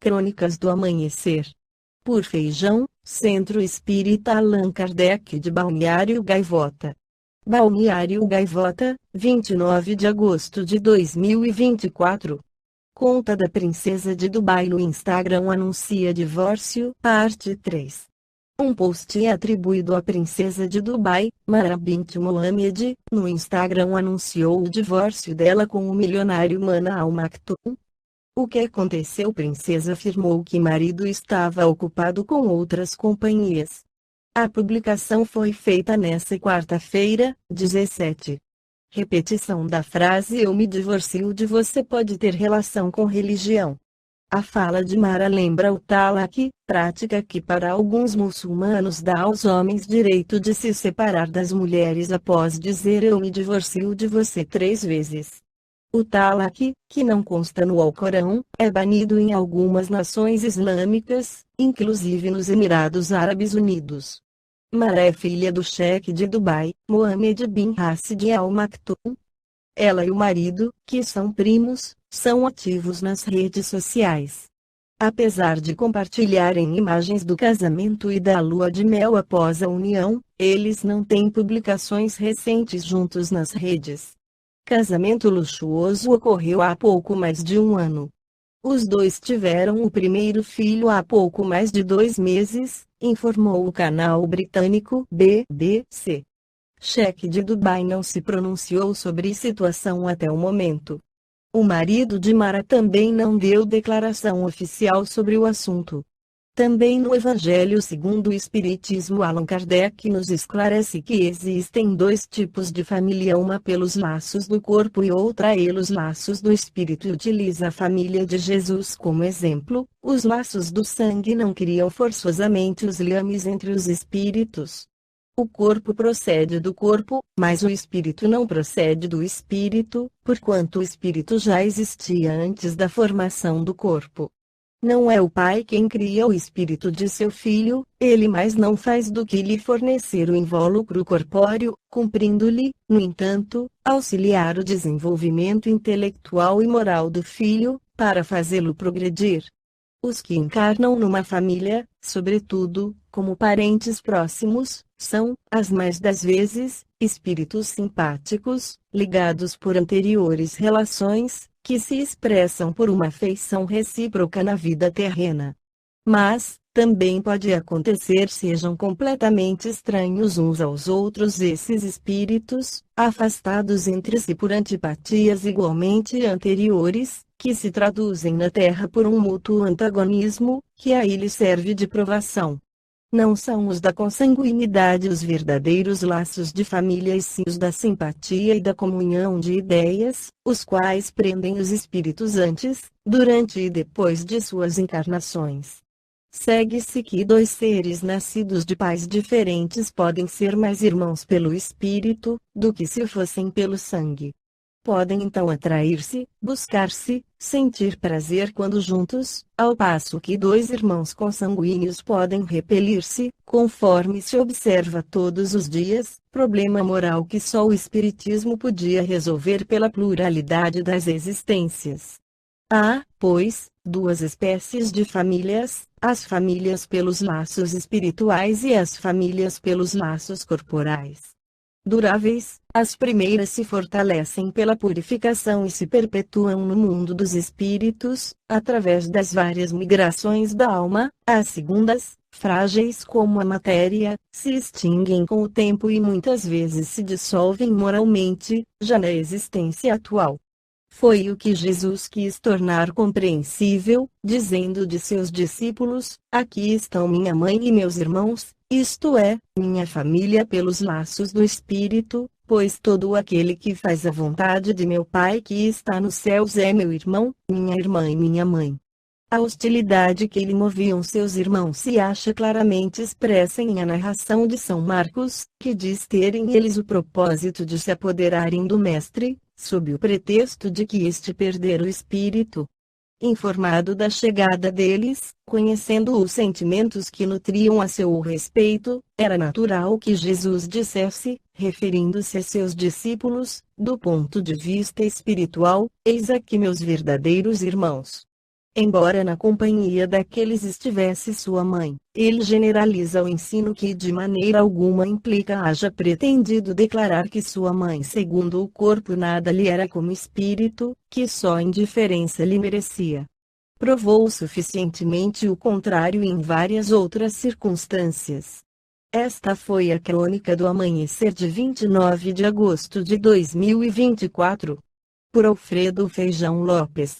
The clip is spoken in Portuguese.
Crônicas do Amanhecer. Por Feijão, Centro Espírita Allan Kardec de Balneário Gaivota. Balneário Gaivota, 29 de agosto de 2024. Conta da Princesa de Dubai no Instagram anuncia divórcio, parte 3. Um post atribuído à Princesa de Dubai, Mara Bint Mohammed, no Instagram anunciou o divórcio dela com o milionário Mana Al Maktoum. O que aconteceu? Princesa afirmou que marido estava ocupado com outras companhias. A publicação foi feita nesta quarta-feira, 17. Repetição da frase "eu me divorcio de você" pode ter relação com religião. A fala de Mara lembra o talaq, prática que para alguns muçulmanos dá aos homens direito de se separar das mulheres após dizer "eu me divorcio de você" 3 vezes. O talaq, que não consta no Alcorão, é banido em algumas nações islâmicas, inclusive nos Emirados Árabes Unidos. Mara é filha do cheque de Dubai, Mohammed bin Rashid Al Maktoum. Ela e o marido, que são primos, são ativos nas redes sociais. Apesar de compartilharem imagens do casamento e da lua de mel após a união, eles não têm publicações recentes juntos nas redes. Casamento luxuoso ocorreu há pouco mais de um ano. Os dois tiveram o primeiro filho há pouco mais de 2 meses, informou o canal britânico BBC. Cheque de Dubai não se pronunciou sobre a situação até o momento. O marido de Mara também não deu declaração oficial sobre o assunto. Também no Evangelho segundo o Espiritismo, Allan Kardec nos esclarece que existem 2 tipos de família, uma pelos laços do corpo e outra pelos laços do espírito, e utiliza a família de Jesus como exemplo. Os laços do sangue não criam forçosamente os liames entre os espíritos. O corpo procede do corpo, mas o espírito não procede do espírito, porquanto o espírito já existia antes da formação do corpo. Não é o pai quem cria o espírito de seu filho, ele mais não faz do que lhe fornecer o invólucro corpóreo, cumprindo-lhe, no entanto, auxiliar o desenvolvimento intelectual e moral do filho, para fazê-lo progredir. Os que encarnam numa família, sobretudo, como parentes próximos, são, as mais das vezes, espíritos simpáticos, ligados por anteriores relações, que se expressam por uma afeição recíproca na vida terrena. Mas, também pode acontecer sejam completamente estranhos uns aos outros esses espíritos, afastados entre si por antipatias igualmente anteriores, que se traduzem na Terra por um mútuo antagonismo, que aí lhe serve de provação. Não são os da consanguinidade os verdadeiros laços de família, e sim os da simpatia e da comunhão de ideias, os quais prendem os espíritos antes, durante e depois de suas encarnações. Segue-se que 2 seres nascidos de pais diferentes podem ser mais irmãos pelo espírito, do que se fossem pelo sangue. Podem então atrair-se, buscar-se, sentir prazer quando juntos, ao passo que 2 irmãos consanguíneos podem repelir-se, conforme se observa todos os dias, problema moral que só o Espiritismo podia resolver pela pluralidade das existências. Há, pois, 2 espécies de famílias, as famílias pelos laços espirituais e as famílias pelos laços corporais. Duráveis, as primeiras se fortalecem pela purificação e se perpetuam no mundo dos espíritos, através das várias migrações da alma. As segundas, frágeis como a matéria, se extinguem com o tempo e muitas vezes se dissolvem moralmente, já na existência atual. Foi o que Jesus quis tornar compreensível, dizendo de seus discípulos: "Aqui estão minha mãe e meus irmãos, isto é, minha família pelos laços do Espírito, pois todo aquele que faz a vontade de meu Pai que está nos céus é meu irmão, minha irmã e minha mãe." A hostilidade que lhe moviam seus irmãos se acha claramente expressa em a narração de São Marcos, que diz terem eles o propósito de se apoderarem do Mestre, sob o pretexto de que este perdera o espírito. Informado da chegada deles, conhecendo os sentimentos que nutriam a seu respeito, era natural que Jesus dissesse, referindo-se a seus discípulos, do ponto de vista espiritual: "Eis aqui meus verdadeiros irmãos." Embora na companhia daqueles estivesse sua mãe, ele generaliza o ensino que de maneira alguma implica haja pretendido declarar que sua mãe segundo o corpo nada lhe era como espírito, que só indiferença lhe merecia. Provou suficientemente o contrário em várias outras circunstâncias. Esta foi a crônica do amanhecer de 29 de agosto de 2024. Por Alfredo Feijão Lopes.